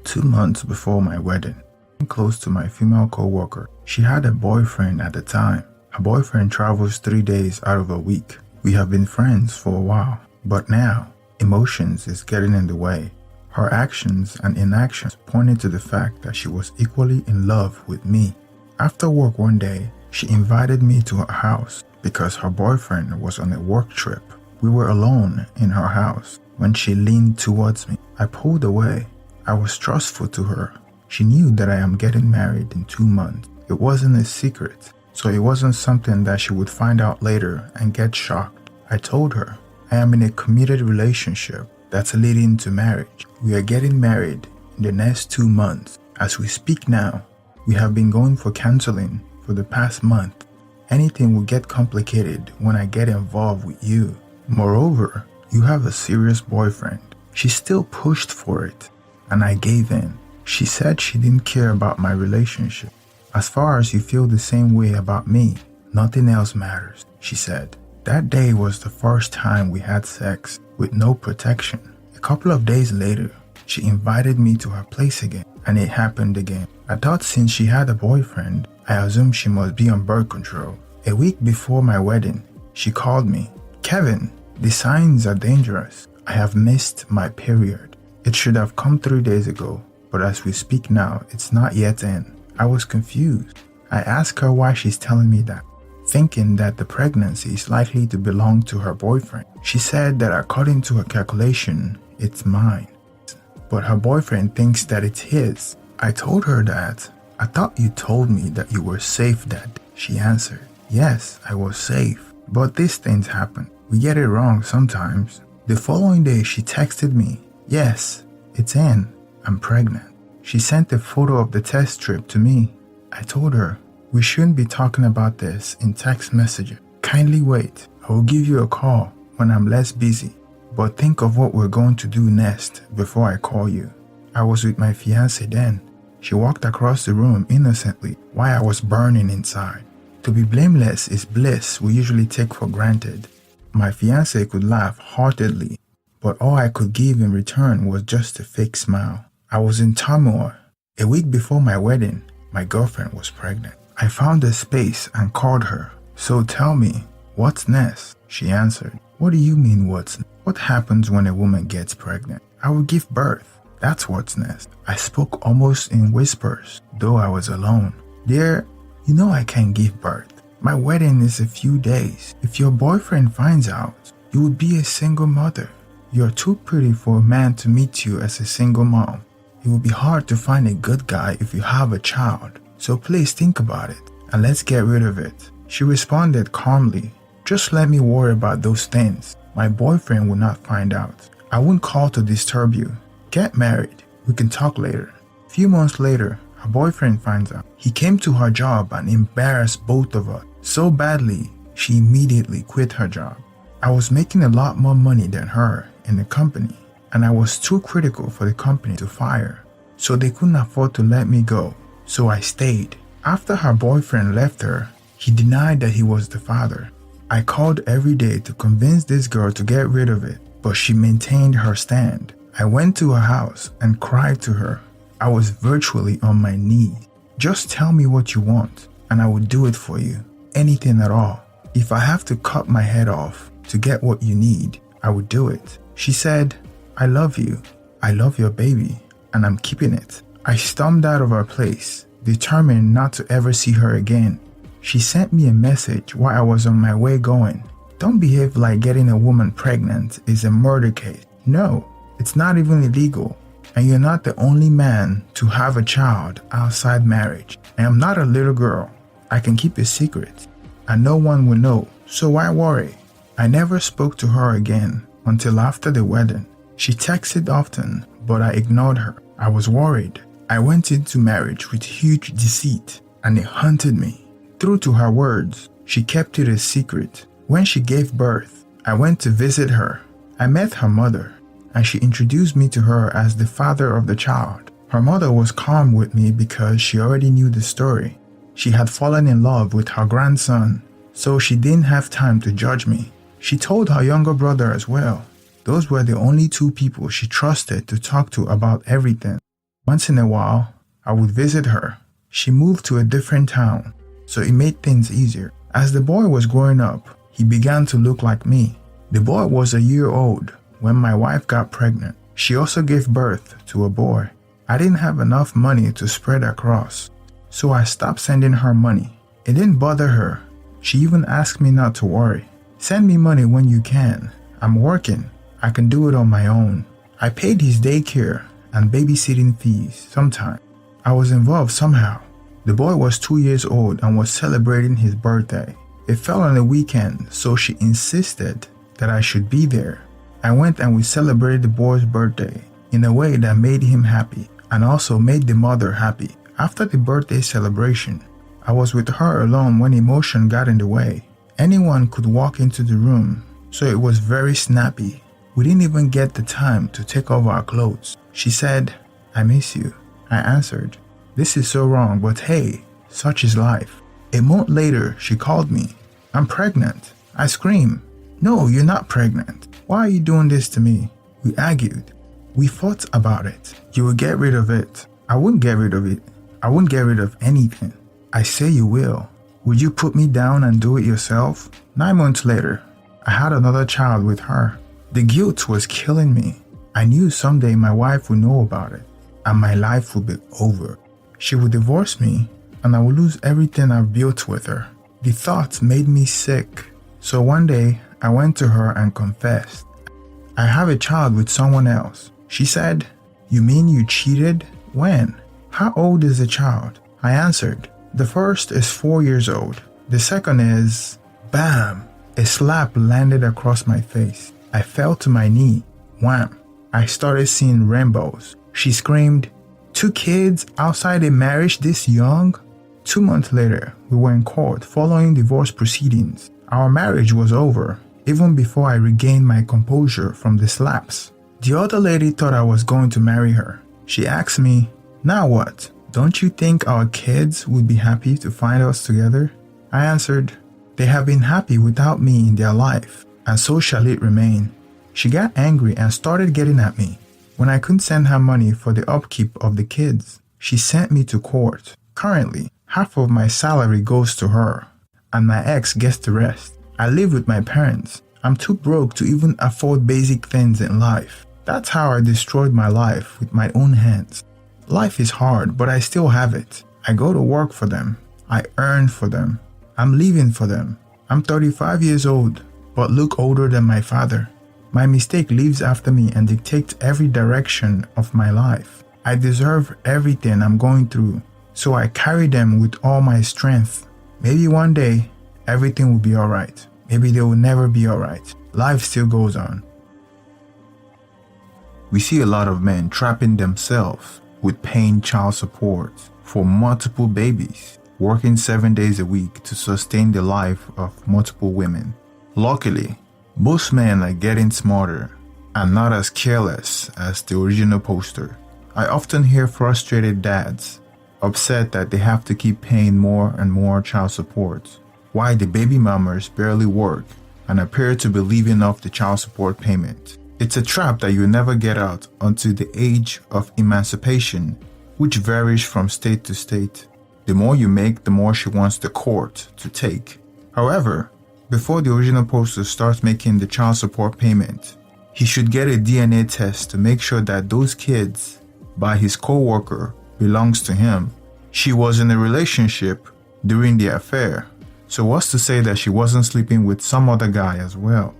2 months before my wedding, close to my female coworker. She had a boyfriend at the time. Her boyfriend travels 3 days out of a week. We have been friends for a while, but now emotions is getting in the way. Her actions and inactions pointed to the fact that she was equally in love with me. After work one day, she invited me to her house because her boyfriend was on a work trip. We were alone in her house when she leaned towards me. I pulled away. I was trustful to her. She knew that I am getting married in 2 months. It wasn't a secret, so it wasn't something that she would find out later and get shocked. I told her, I am in a committed relationship that's leading to marriage. We are getting married in the next 2 months. As we speak now, we have been going for counseling for the past month. Anything will get complicated when I get involved with you. Moreover, you have a serious boyfriend. She still pushed for it, and I gave in. She said she didn't care about my relationship. As far as you feel the same way about me, nothing else matters, she said. That day was the first time we had sex with no protection. A couple of days later, she invited me to her place again, and it happened again. I thought since she had a boyfriend, I assumed she must be on birth control. A week before my wedding, she called me. Kevin, the signs are dangerous. I have missed my period. It should have come 3 days ago, but as we speak now, it's not yet in. I was confused. I asked her why she's telling me that, thinking that the pregnancy is likely to belong to her boyfriend. She said that according to her calculation, it's mine, but her boyfriend thinks that it's his. I told her that. I thought you told me that you were safe that day. She answered, yes, I was safe, but these things happen. We get it wrong sometimes. The following day, she texted me, yes, it's in. I'm pregnant. She sent a photo of the test strip to me. I told her, we shouldn't be talking about this in text messages. Kindly wait. I will give you a call when I'm less busy. But think of what we're going to do next before I call you. I was with my fiancé then. She walked across the room innocently while I was burning inside. To be blameless is bliss we usually take for granted. My fiancé could laugh heartedly, but all I could give in return was just a fake smile. I was in turmoil. A week before my wedding, my girlfriend was pregnant. I found a space and called her. So tell me, what's next? She answered. What do you mean what's next? What happens when a woman gets pregnant? I will give birth. That's what's next. I spoke almost in whispers, though I was alone. Dear, you know I can't give birth. My wedding is a few days. If your boyfriend finds out, you would be a single mother. You're too pretty for a man to meet you as a single mom. It will be hard to find a good guy if you have a child. So please think about it and let's get rid of it. She responded calmly. Just let me worry about those things. My boyfriend will not find out. I won't call to disturb you. Get married. We can talk later. A few months later, her boyfriend finds out. He came to her job and embarrassed both of us so badly, she immediately quit her job. I was making a lot more money than her in the company, and I was too critical for the company to fire, so they couldn't afford to let me go. So I stayed. After her boyfriend left her, he denied that he was the father. I called every day to convince this girl to get rid of it, but she maintained her stand. I went to her house and cried to her. I was virtually on my knees. Just tell me what you want, and I will do it for you. Anything at all. If I have to cut my head off to get what you need, I will do it. She said, I love you. I love your baby, and I'm keeping it. I stormed out of her place, determined not to ever see her again. She sent me a message while I was on my way going. Don't behave like getting a woman pregnant is a murder case. No, it's not even illegal. And you're not the only man to have a child outside marriage. I am not a little girl. I can keep a secret, and no one will know, so why worry? I never spoke to her again until after the wedding. She texted often, but I ignored her. I was worried. I went into marriage with huge deceit, and it haunted me. True to her words, she kept it a secret. When she gave birth, I went to visit her. I met her mother, and she introduced me to her as the father of the child. Her mother was calm with me because she already knew the story. She had fallen in love with her grandson, so she didn't have time to judge me. She told her younger brother as well. Those were the only two people she trusted to talk to about everything. Once in a while, I would visit her. She moved to a different town, so it made things easier. As the boy was growing up, he began to look like me. The boy was a year old when my wife got pregnant. She also gave birth to a boy. I didn't have enough money to spread across, so I stopped sending her money. It didn't bother her. She even asked me not to worry. Send me money when you can. I'm working. I can do it on my own. I paid his daycare and babysitting fees sometimes. I was involved somehow. The boy was 2 years old and was celebrating his birthday. It fell on a weekend, so she insisted that I should be there. I went and we celebrated the boy's birthday in a way that made him happy and also made the mother happy. After the birthday celebration, I was with her alone when emotion got in the way. Anyone could walk into the room, so it was very snappy. We didn't even get the time to take off our clothes. She said, "I miss you." I answered, "This is so wrong, but hey, such is life." A month later, she called me. "I'm pregnant." I screamed, "No, you're not pregnant. Why are you doing this to me?" We argued. We fought about it. "You will get rid of it." I wouldn't get rid of it. I wouldn't get rid of anything. I say you will. Would you put me down and do it yourself? 9 months later, I had another child with her. The guilt was killing me. I knew someday my wife would know about it, and my life would be over. She would divorce me, and I would lose everything I've built with her. The thought made me sick. So one day, I went to her and confessed. "I have a child with someone else." She said, "You mean you cheated? When? How old is the child?" I answered, "The first is 4 years old. The second is..." Bam! A slap landed across my face. I fell to my knee. Wham! I started seeing rainbows. She screamed, "2 kids outside a marriage this young?" 2 months later, we were in court following divorce proceedings. Our marriage was over, even before I regained my composure from the slaps. The other lady thought I was going to marry her. She asked me, "Now what? Don't you think our kids would be happy to find us together?" I answered, "They have been happy without me in their life, and so shall it remain." She got angry and started getting at me. When I couldn't send her money for the upkeep of the kids, she sent me to court. Currently, half of my salary goes to her, and my ex gets the rest. I live with my parents. I'm too broke to even afford basic things in life. That's how I destroyed my life with my own hands. Life is hard, but I still have it. I go to work for them. I earn for them. I'm living for them. I'm 35 years old, but look older than my father. My mistake lives after me and dictates every direction of my life. I deserve everything I'm going through, so I carry them with all my strength. Maybe one day, everything will be alright. Maybe they will never be alright. Life still goes on. We see a lot of men trapping themselves with paying child support for multiple babies, working 7 days a week to sustain the life of multiple women. Luckily, most men are getting smarter and not as careless as the original poster. I often hear frustrated dads upset that they have to keep paying more and more child support, while the baby mamas barely work and appear to be living off the child support payment. It's a trap that you'll never get out until the age of emancipation, which varies from state to state. The more you make, the more she wants the court to take. However, before the original poster starts making the child support payment, he should get a DNA test to make sure that those kids by his coworker belongs to him. She was in a relationship during the affair, so what's to say that she wasn't sleeping with some other guy as well?